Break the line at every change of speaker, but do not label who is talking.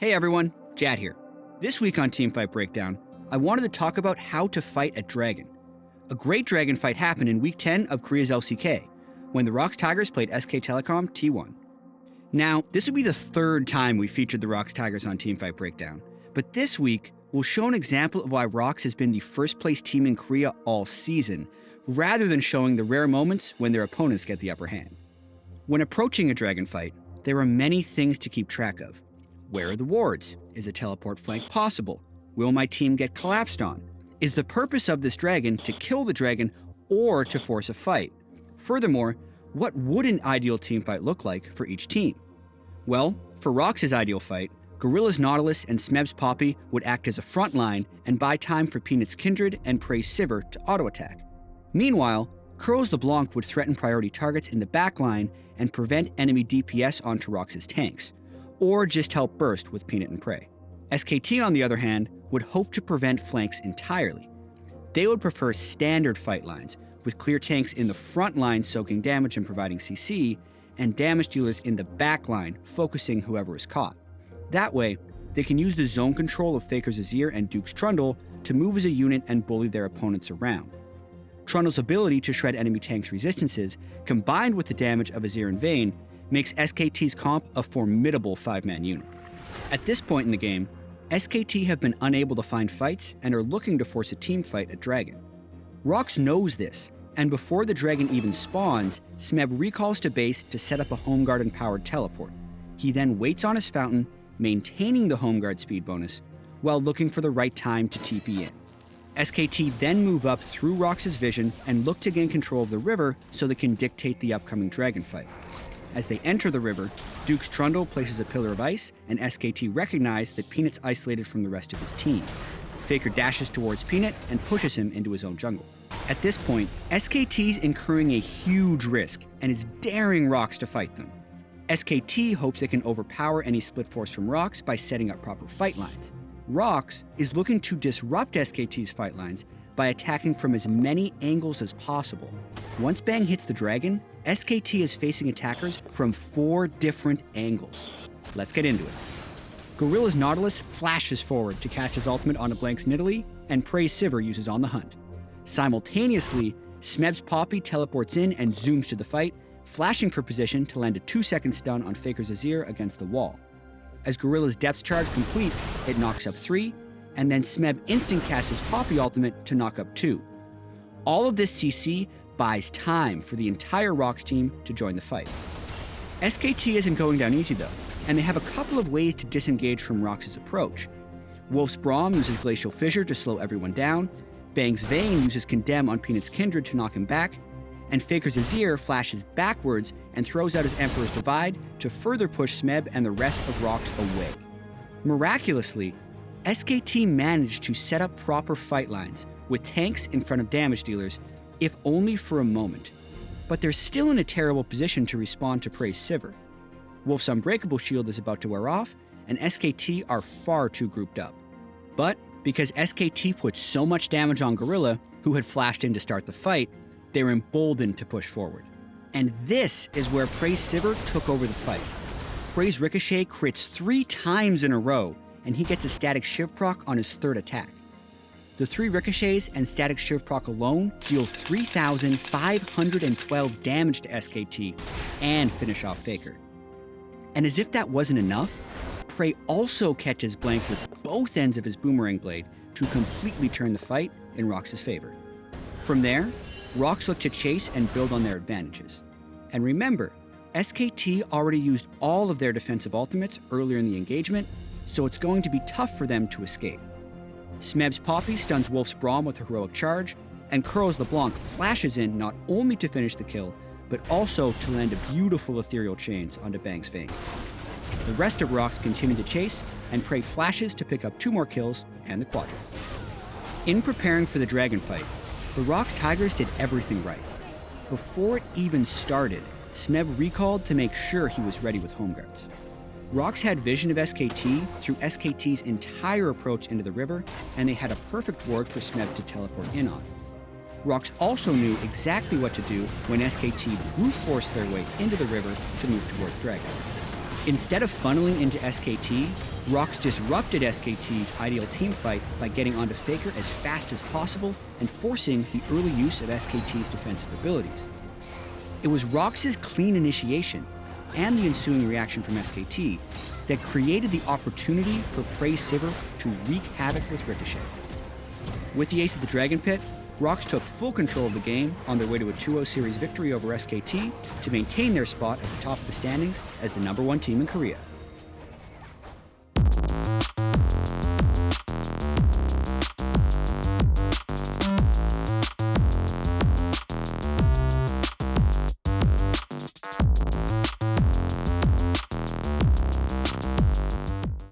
Hey everyone, Jatt here. This week on Teamfight Breakdown, I wanted to talk about how to fight a dragon. A great dragon fight happened in Week 10 of Korea's LCK, when the ROX Tigers played SKTelecom T1. Now, this will be the third time we featured the ROX Tigers on Teamfight Breakdown, but this week, we'll show an example of why ROX has been the first place team in Korea all season, rather than showing the rare moments when their opponents get the upper hand. When approaching a dragon fight, there are many things to keep track of. Where are the wards? Is a teleport flank possible? Will my team get collapsed on? Is the purpose of this dragon to kill the dragon or to force a fight? Furthermore, what would an ideal teamfight look like for each team? Well, for ROX's ideal fight, Gorilla's Nautilus and Smeb's Poppy would act as a front line and buy time for Peanut's Kindred and Prey's Sivir to auto-attack. Meanwhile, Curls LeBlanc would threaten priority targets in the backline and prevent enemy DPS onto ROX's tanks, or just help burst with Peanut and Prey. SKT, on the other hand, would hope to prevent flanks entirely. They would prefer standard fight lines, with clear tanks in the front line soaking damage and providing CC, and damage dealers in the back line focusing whoever is caught. That way, they can use the zone control of Faker's Azir and Duke's Trundle to move as a unit and bully their opponents around. Trundle's ability to shred enemy tanks' resistances, combined with the damage of Azir and Vayne, makes SKT's comp a formidable 5-man unit. At this point in the game, SKT have been unable to find fights and are looking to force a team fight at Dragon. ROX knows this, and before the Dragon even spawns, Smeb recalls to base to set up a Home Garden-powered teleport. He then waits on his fountain, maintaining the Home Guard speed bonus, while looking for the right time to TP in. SKT then move up through ROX's vision and look to gain control of the river so they can dictate the upcoming Dragon fight. As they enter the river, Duke's Trundle places a pillar of ice, and SKT recognize that Peanut's isolated from the rest of his team. Faker dashes towards Peanut and pushes him into his own jungle. At this point, SKT's incurring a huge risk and is daring ROX to fight them. SKT hopes they can overpower any split force from ROX by setting up proper fight lines. ROX is looking to disrupt SKT's fight lines by attacking from as many angles as possible. Once Bang hits the dragon, SKT is facing attackers from 4 different angles. Let's get into it. Gorilla's Nautilus flashes forward to catch his ultimate on a Blank's Nidalee, and Prey's Sivir uses On the Hunt. Simultaneously, Smeb's Poppy teleports in and zooms to the fight, flashing for position to land a 2-second stun on Faker's Azir against the wall. As Gorilla's Depth Charge completes, it knocks up 3, and then Smeb instant casts his Poppy ultimate to knock up 2. All of this CC buys time for the entire ROX team to join the fight. SKT isn't going down easy though, and they have a couple of ways to disengage from ROX's approach. Wolf's Braum uses Glacial Fissure to slow everyone down, Bang's Vayne uses Condemn on Peanut's Kindred to knock him back, and Faker's Azir flashes backwards and throws out his Emperor's Divide to further push Smeb and the rest of ROX away. Miraculously, SKT managed to set up proper fight lines with tanks in front of damage dealers, if only for a moment. But they're still in a terrible position to respond to Prey's Sivir. Wolf's Unbreakable Shield is about to wear off, and SKT are far too grouped up. But because SKT put so much damage on Gorilla, who had flashed in to start the fight, they were emboldened to push forward. And this is where Prey's Sivir took over the fight. Prey's Ricochet crits 3 times in a row, and he gets a static Shiv proc on his 3rd attack. The 3 ricochets and static Shiv proc alone deal 3,512 damage to SKT and finish off Faker. And as if that wasn't enough, Prey also catches Blank with both ends of his Boomerang Blade to completely turn the fight in ROX's favor. From there, ROX look to chase and build on their advantages. And remember, SKT already used all of their defensive ultimates earlier in the engagement, so it's going to be tough for them to escape. Smeb's Poppy stuns Wolf's Braum with a heroic charge, and Curls LeBlanc flashes in not only to finish the kill, but also to land a beautiful ethereal chains onto Bang's Vayne. The rest of ROX continue to chase, and Prey flashes to pick up 2 more kills and the quadra. In preparing for the dragon fight, the ROX Tigers did everything right. Before it even started, Smeb recalled to make sure he was ready with home guards. ROX had vision of SKT through SKT's entire approach into the river, and they had a perfect ward for Smeb to teleport in on. ROX also knew exactly what to do when SKT brute forced their way into the river to move towards Dragon. Instead of funneling into SKT, ROX disrupted SKT's ideal team fight by getting onto Faker as fast as possible and forcing the early use of SKT's defensive abilities. It was ROX's clean initiation and the ensuing reaction from SKT that created the opportunity for Praise Sivir to wreak havoc with Ricochet. With the ace of the Dragon Pit, ROX took full control of the game on their way to a 2-0 series victory over SKT to maintain their spot at the top of the standings as the #1 team in Korea.